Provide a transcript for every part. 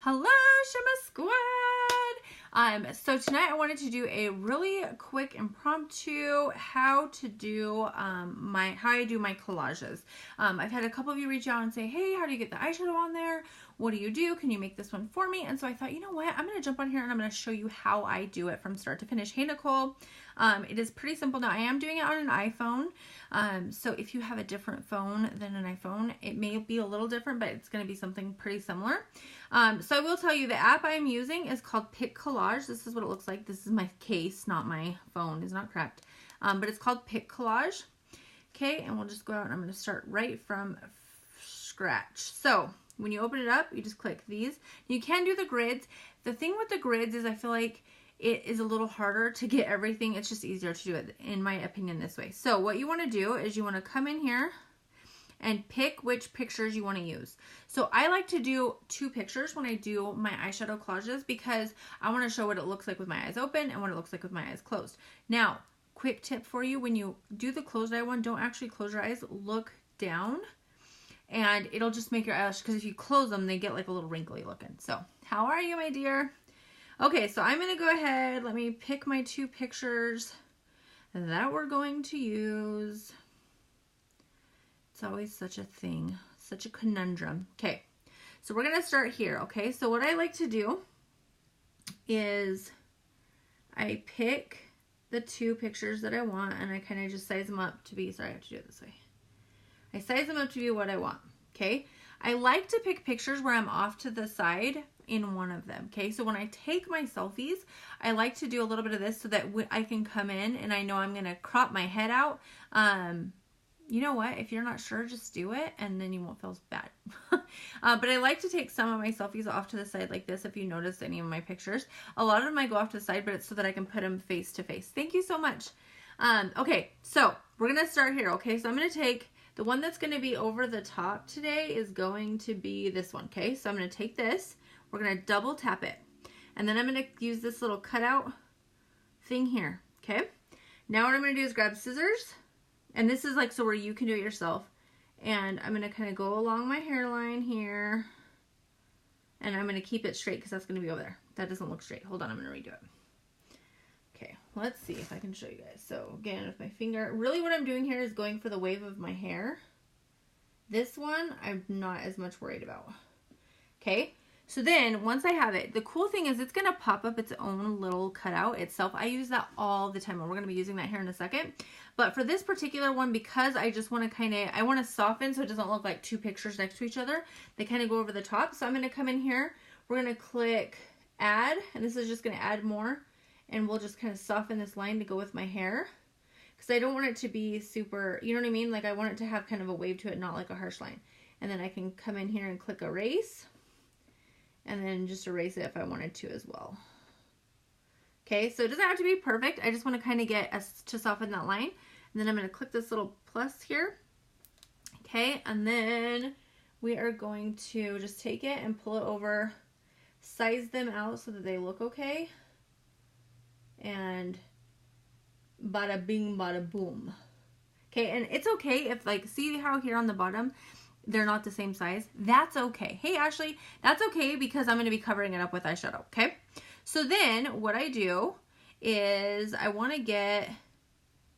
Hello, Shimma Squad! So tonight I wanted to do a really quick impromptu how I do my collages. I've had a couple of you reach out and say, hey, how do you get the eyeshadow on there? What do you do? Can you make this one for me? And so I thought, you know what? I'm going to jump on here and I'm going to show you how I do it from start to finish. Hey, Nicole. It is pretty simple. Now, I am doing it on an iPhone. So if you have a different phone than an iPhone, it may be a little different, but it's going to be something pretty similar. So I will tell you the app I'm using is called Pick Collage. This is what it looks like. This is my case, not my phone. It's not correct. But it's called Pick Collage. Okay, and we'll just go out and I'm going to start right from scratch. So when you open it up, you just click these. You can do the grids. The thing with the grids is I feel like it is a little harder to get everything. It's just easier to do it, in my opinion, this way. So what you want to do is you want to come in here and pick which pictures you want to use. So I like to do 2 pictures when I do my eyeshadow collages because I want to show what it looks like with my eyes open and what it looks like with my eyes closed. Now, quick tip for you, when you do the closed eye one, don't actually close your eyes, look down, and it'll just make your eyelash, because if you close them, they get like a little wrinkly looking. So, how are you, my dear? Okay, so I'm going to go ahead, let me pick my 2 pictures that we're going to use. It's always such a thing, such a conundrum. Okay, so we're going to start here, okay? So what I like to do is I pick the 2 pictures that I want, and I kind of just size them up to be, sorry, I have to do it this way. I size them up to be what I want, okay? I like to pick pictures where I'm off to the side in one of them, okay? So when I take my selfies, I like to do a little bit of this so that I can come in and I know I'm going to crop my head out. You know what? If you're not sure, just do it and then you won't feel bad. But I like to take some of my selfies off to the side like this if you notice any of my pictures. A lot of them I go off to the side, but it's so that I can put them face to face. Thank you so much. Okay, so we're going to start here, okay? So I'm going to take the one that's going to be over the top today is going to be this one, okay? So I'm going to take this. We're going to double tap it. And then I'm going to use this little cutout thing here, okay? Now what I'm going to do is grab scissors. And this is like so where you can do it yourself. And I'm going to kind of go along my hairline here. And I'm going to keep it straight because that's going to be over there. That doesn't look straight. Hold on, I'm going to redo it. Okay, let's see if I can show you guys. So again, with my finger, really what I'm doing here is going for the wave of my hair. This one, I'm not as much worried about. Okay, so then once I have it, the cool thing is it's going to pop up its own little cutout itself. I use that all the time, and we're going to be using that here in a second. But for this particular one, because I just want to I want to soften so it doesn't look like 2 pictures next to each other. They kind of go over the top. So I'm going to come in here. We're going to click add, and this is just going to add more. And we'll just kind of soften this line to go with my hair. Because I don't want it to be super, you know what I mean? Like I want it to have kind of a wave to it, not like a harsh line. And then I can come in here and click erase. And then just erase it if I wanted to as well. Okay, so it doesn't have to be perfect. I just want to kind of get us to soften that line. And then I'm going to click this little plus here. Okay, and then we are going to just take it and pull it over, size them out so that they look okay. And bada bing, bada boom. Okay, and it's okay if, like, see how here on the bottom, they're not the same size? That's okay. Hey, Ashley, that's okay because I'm going to be covering it up with eyeshadow, okay? So then what I do is I want to get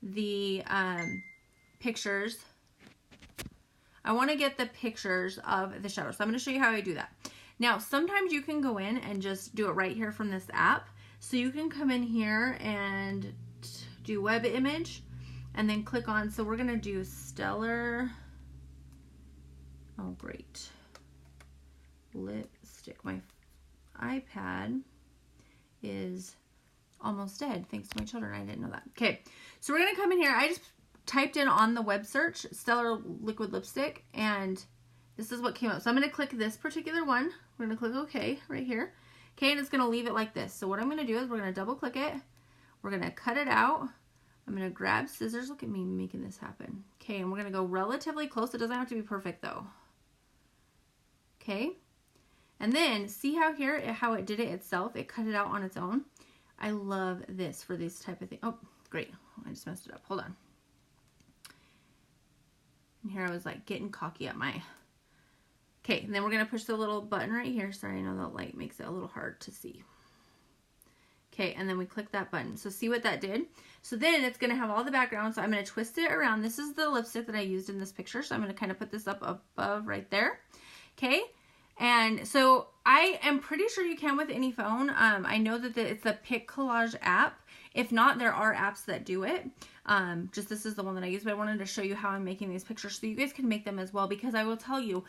the pictures. I want to get the pictures of the shadow. So I'm going to show you how I do that. Now, sometimes you can go in and just do it right here from this app. So you can come in here and do web image and then click on, so we're going to do Stellar. Oh, great. Lipstick. My iPad is almost dead thanks to my children. I didn't know that. Okay, so we're going to come in here. I just typed in on the web search Stellar Liquid Lipstick, and this is what came up. So I'm going to click this particular one. We're going to click OK right here. Okay, and it's going to leave it like this. So what I'm going to do is we're going to double click it. We're going to cut it out. I'm going to grab scissors. Look at me making this happen. Okay, and we're going to go relatively close. It doesn't have to be perfect though. Okay, and then see how here, how it did it itself. It cut it out on its own. I love this for these type of things. Oh, great. I just messed it up. Hold on. And here I was like getting cocky at my Okay, and then we're going to push the little button right here. Sorry, I know that light makes it a little hard to see. Okay, and then we click that button. So see what that did? So then it's going to have all the background. So I'm going to twist it around. This is the lipstick that I used in this picture. So I'm going to kind of put this up above right there. Okay, and so I am pretty sure you can with any phone. I know that it's the Pic Collage app. If not, there are apps that do it. Just this is the one that I use, but I wanted to show you how I'm making these pictures so you guys can make them as well, because I will tell you,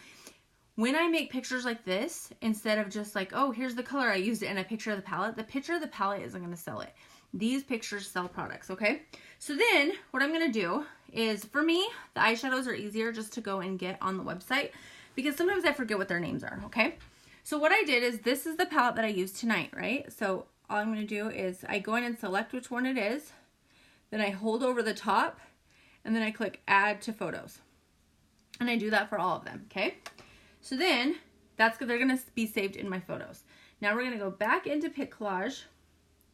when I make pictures like this, instead of just like, oh, here's the color I used it in a picture of the palette, the picture of the palette isn't going to sell it. These pictures sell products, okay? So then what I'm going to do is, for me, the eyeshadows are easier just to go and get on the website, because sometimes I forget what their names are, okay? So what I did is, this is the palette that I used tonight, right? So all I'm going to do is I go in and select which one it is. Then I hold over the top, and then I click add to photos. And I do that for all of them, okay? So then they're going to be saved in my photos. Now we're going to go back into Pic Collage.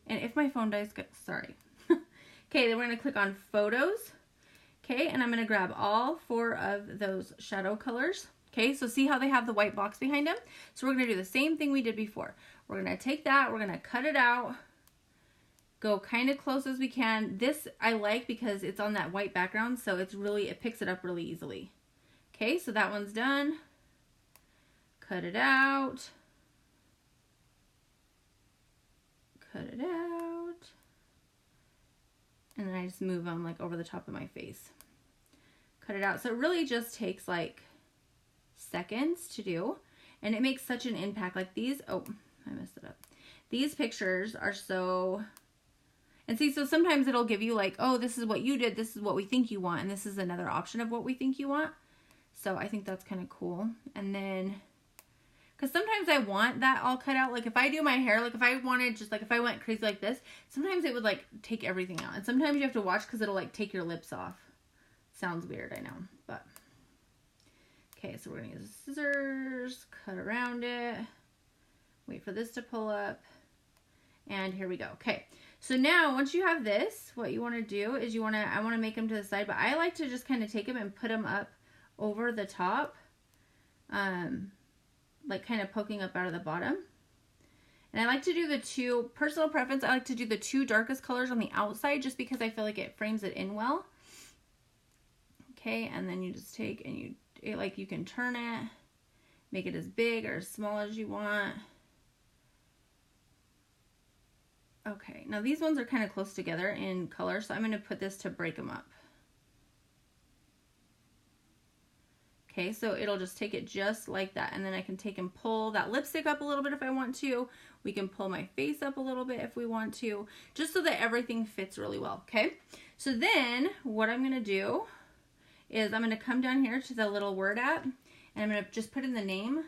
And if my phone dies, sorry. Okay, then we're going to click on photos. Okay, and I'm going to grab all 4 of those shadow colors. Okay, so see how they have the white box behind them? So we're going to do the same thing we did before. We're going to take that, we're going to cut it out, go kind of close as we can. This I like because it's on that white background, so it picks it up really easily. Okay, so that one's done. Cut it out. Cut it out. And then I just move them like over the top of my face. Cut it out. So it really just takes like seconds to do. And it makes such an impact. Like these, oh, I messed it up. These pictures are so, and see, so sometimes it'll give you like, oh, this is what you did. This is what we think you want. And this is another option of what we think you want. So I think that's kind of cool. And then, because sometimes I want that all cut out. Like if I do my hair, like if I wanted just like, if I went crazy like this, sometimes it would like take everything out. And sometimes you have to watch because it'll like take your lips off. Sounds weird, I know, but. Okay, so we're going to use scissors, cut around it, wait for this to pull up, and here we go. Okay, so now once you have this, what you want to do is I want to make them to the side, but I like to just kind of take them and put them up over the top, like kind of poking up out of the bottom. And I like to do personal preference, I like to do the 2 darkest colors on the outside just because I feel like it frames it in well. Okay, and then you just take and you can turn it, make it as big or as small as you want. Okay, now these ones are kind of close together in color, so I'm going to put this to break them up. Okay, so it'll just take it just like that, and then I can take and pull that lipstick up a little bit if I want to. We can pull my face up a little bit if we want to, just so that everything fits really well, okay? So then what I'm going to do is I'm going to come down here to the little word app, and I'm going to just put in the name.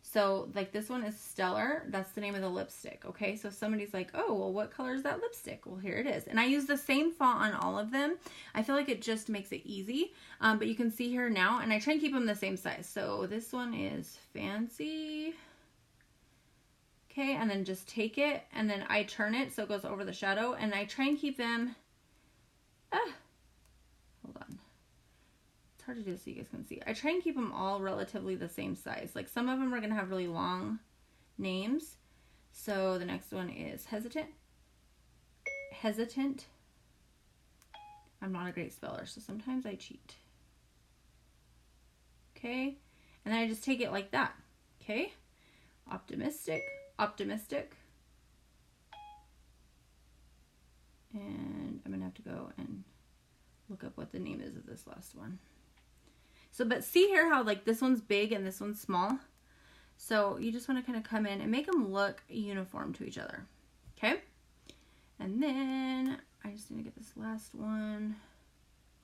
So like this one is Stellar. That's the name of the lipstick. Okay. So if somebody's like, oh, well, what color is that lipstick? Well, here it is. And I use the same font on all of them. I feel like it just makes it easy. But you can see here now, and I try and keep them the same size. So this one is Fancy. Okay. And then just take it and then I turn it so it goes over the shadow, and I try and keep them, hold on. It's hard to do so you guys can see. I try and keep them all relatively the same size. Like some of them are going to have really long names. So the next one is Hesitant. Hesitant. I'm not a great speller, so sometimes I cheat. Okay. And then I just take it like that. Okay. Optimistic. Optimistic. And I'm going to have to go and look up what the name is of this last one. So, but see here how like this one's big and this one's small. So you just want to kind of come in and make them look uniform to each other. Okay. And then I just need to get this last one.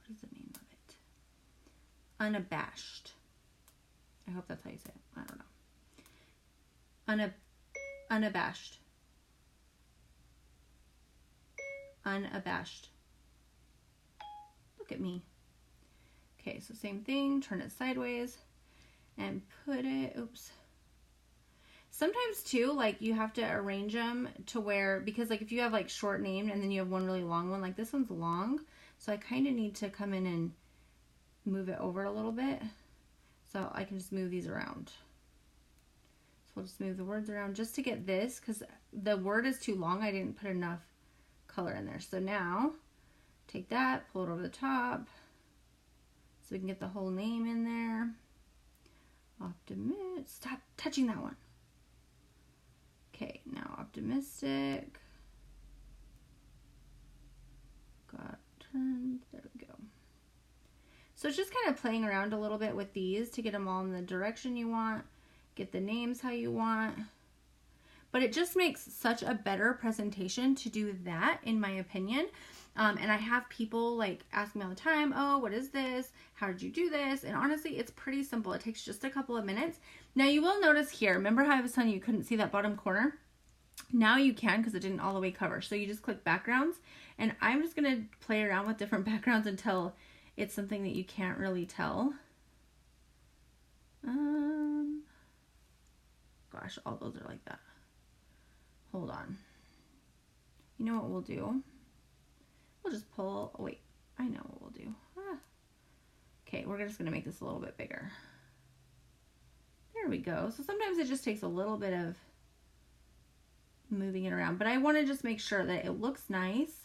What is the name of it? Unabashed. I hope that's how you say it. I don't know. Unabashed. Unabashed. Look at me. Okay, so same thing, turn it sideways and put it, oops. Sometimes too, like you have to arrange them to where, because like if you have like short name and then you have one really long one, like this one's long. So I kind of need to come in and move it over a little bit. So So I can just move these around. So we'll just move the words around just to get this, because the word is too long. I didn't put enough color in there. So now take that, pull it over the top so we can get the whole name in there. Optimistic. Stop touching that one. Okay, now optimistic. Got turned. There we go. So it's just kind of playing around a little bit with these to get them all in the direction you want. Get the names how you want. But it just makes such a better presentation to do that, in my opinion. And I have people like ask me all the time, oh, what is this? How did you do this? And honestly, it's pretty simple. It takes just a couple of minutes. Now you will notice here, remember how I was telling you couldn't see that bottom corner? Now you can, because it didn't all the way cover. So you just click backgrounds, and I'm just going to play around with different backgrounds until it's something that you can't really tell. Gosh, all those are like that. Hold on. You know what we'll do? We'll just pull, oh wait, I know what we'll do. Okay, we're just gonna make this a little bit bigger. There we go. So sometimes it just takes a little bit of moving it around, but I wanna just make sure that it looks nice,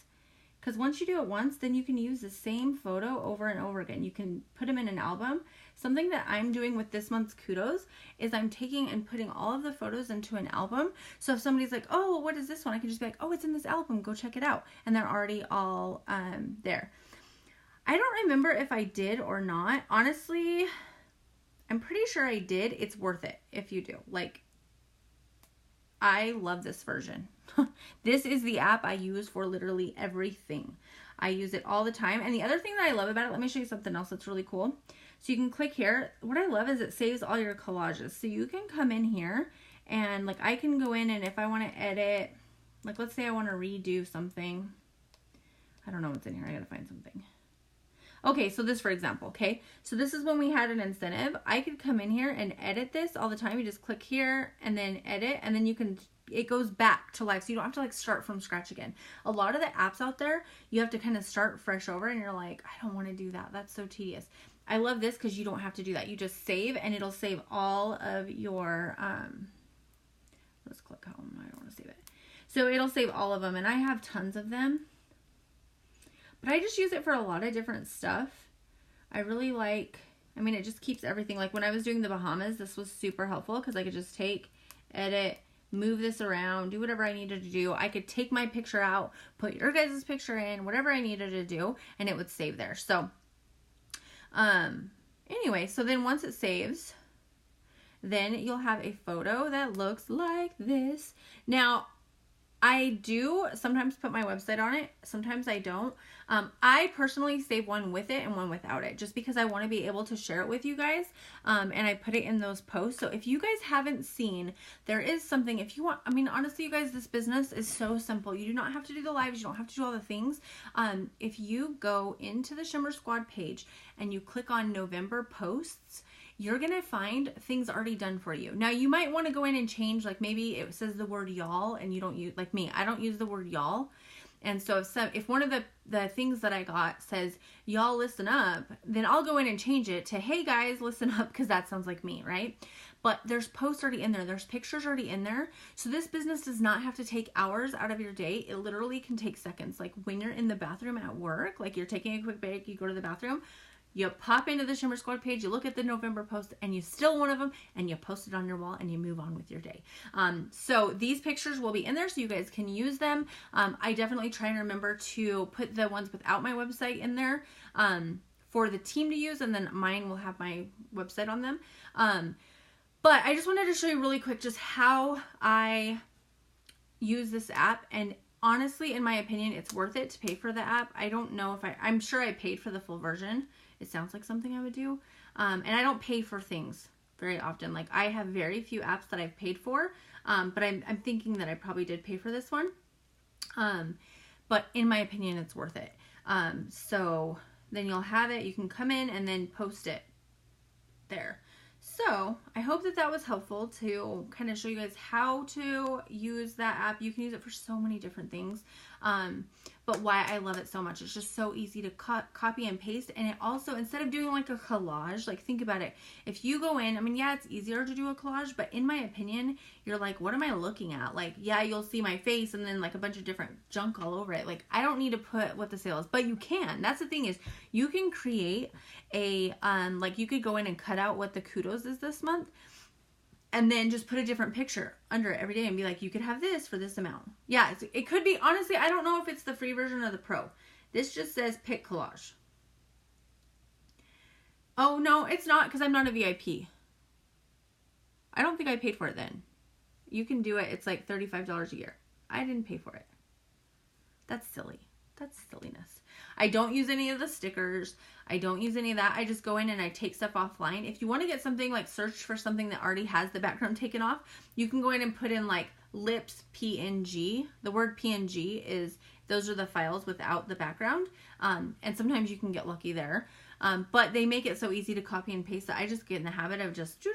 because once you do it once, then you can use the same photo over and over again. You can put them in an album. Something that I'm doing with this month's kudos is I'm taking and putting all of the photos into an album. So if somebody's like, oh, what is this one? I can just be like, oh, it's in this album. Go check it out. And they're already all there. I don't remember if I did or not. Honestly, I'm pretty sure I did. It's worth it if you do. Like, I love this version. This is the app I use for literally everything. I use it all the time. And the other thing that I love about it, let me show you something else that's really cool. So you can click here. What I love is it saves all your collages. So you can come in here and like I can go in, and if I want to edit, like let's say I want to redo something. I don't know what's in here. I got to find something. Okay, so this for example, okay? So this is when we had an incentive. I could come in here and edit this all the time. You just click here and then edit, and then you can, it goes back to life. So you don't have to like start from scratch again. A lot of the apps out there, you have to kind of start fresh over, and you're like, I don't want to do that. That's so tedious. I love this because you don't have to do that. You just save, and it'll save all of your, let's click home. I don't want to save it. So it'll save all of them, and I have tons of them. But I just use it for a lot of different stuff. I really like, I mean, it just keeps everything. Like when I was doing the Bahamas, this was super helpful because I could just take, edit, move this around, do whatever I needed to do. I could take my picture out, put your guys' picture in, whatever I needed to do, and it would save there. So, anyway, so then once it saves, then you'll have a photo that looks like this. Now, I do sometimes put my website on it. Sometimes I don't. I personally save one with it and one without it, just because I want to be able to share it with you guys. And I put it in those posts. So if you guys haven't seen, there is something, if you want, I mean, honestly, you guys, this business is so simple. You do not have to do the lives. You don't have to do all the things. If you go into the Shimmer Squad page and you click on November posts, you're going to find things already done for you. Now, you might want to go in and change, like maybe it says the word y'all and you don't use, like me, I don't use the word y'all. And so if one of the things that I got says, y'all listen up, then I'll go in and change it to, hey guys, listen up, because that sounds like me, right? But there's posts already in there. There's pictures already in there. So this business does not have to take hours out of your day. It literally can take seconds. Like when you're in the bathroom at work, like you're taking a quick break, you go to the bathroom, you pop into the Shimmer Squad page, you look at the November post, and you steal one of them, and you post it on your wall, and you move on with your day. So these pictures will be in there, so you guys can use them. I definitely try and remember to put the ones without my website in there for the team to use, and then mine will have my website on them. But I just wanted to show you really quick just how I use this app, and honestly, in my opinion, it's worth it to pay for the app. I don't know if I'm sure I paid for the full version. It sounds like something I would do. And I don't pay for things very often. Like I have very few apps that I've paid for, but I'm thinking that I probably did pay for this one. But in my opinion, it's worth it. So then you'll have it, you can come in and then post it there. So I hope that was helpful to kind of show you guys how to use that app. You can use it for so many different things. but why I love it so much. It's just so easy to copy and paste. And it also, instead of doing like a collage, like think about it. If you go in, I mean, yeah, it's easier to do a collage, but in my opinion, you're like, what am I looking at? Like, yeah, you'll see my face and then like a bunch of different junk all over it. Like, I don't need to put what the sale is, but you can. That's the thing, is you can create a, like you could go in and cut out what the kudos is this month, and then just put a different picture under it every day and be like, you could have this for this amount. Yeah, it could be, honestly, I don't know if it's the free version or the pro. This just says pick collage. Oh, no, it's not, because I'm not a VIP. I don't think I paid for it then. You can do it. It's like $35 a year. I didn't pay for it. That's silly. That's silliness. I don't use any of the stickers. I don't use any of that. I just go in and I take stuff offline. If you want to get something, like search for something that already has the background taken off, you can go in and put in like lips PNG. The word PNG is, those are the files without the background. And sometimes you can get lucky there. But they make it so easy to copy and paste that I just get in the habit of just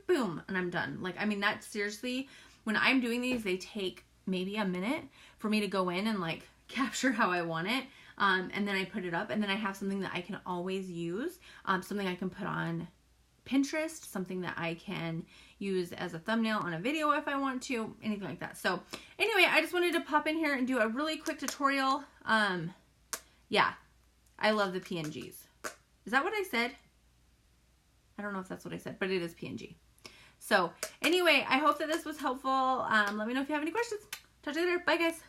boom, and I'm done. Like, I mean, that seriously, when I'm doing these, they take maybe a minute for me to go in and like capture how I want it. And then I put it up, and then I have something that I can always use, something I can put on Pinterest, something that I can use as a thumbnail on a video if I want to, anything like that. So anyway, I just wanted to pop in here and do a really quick tutorial. Yeah, I love the PNGs. Is that what I said? I don't know if that's what I said, but it is PNG. So anyway, I hope that this was helpful. Let me know if you have any questions. Talk to you later. Bye, guys.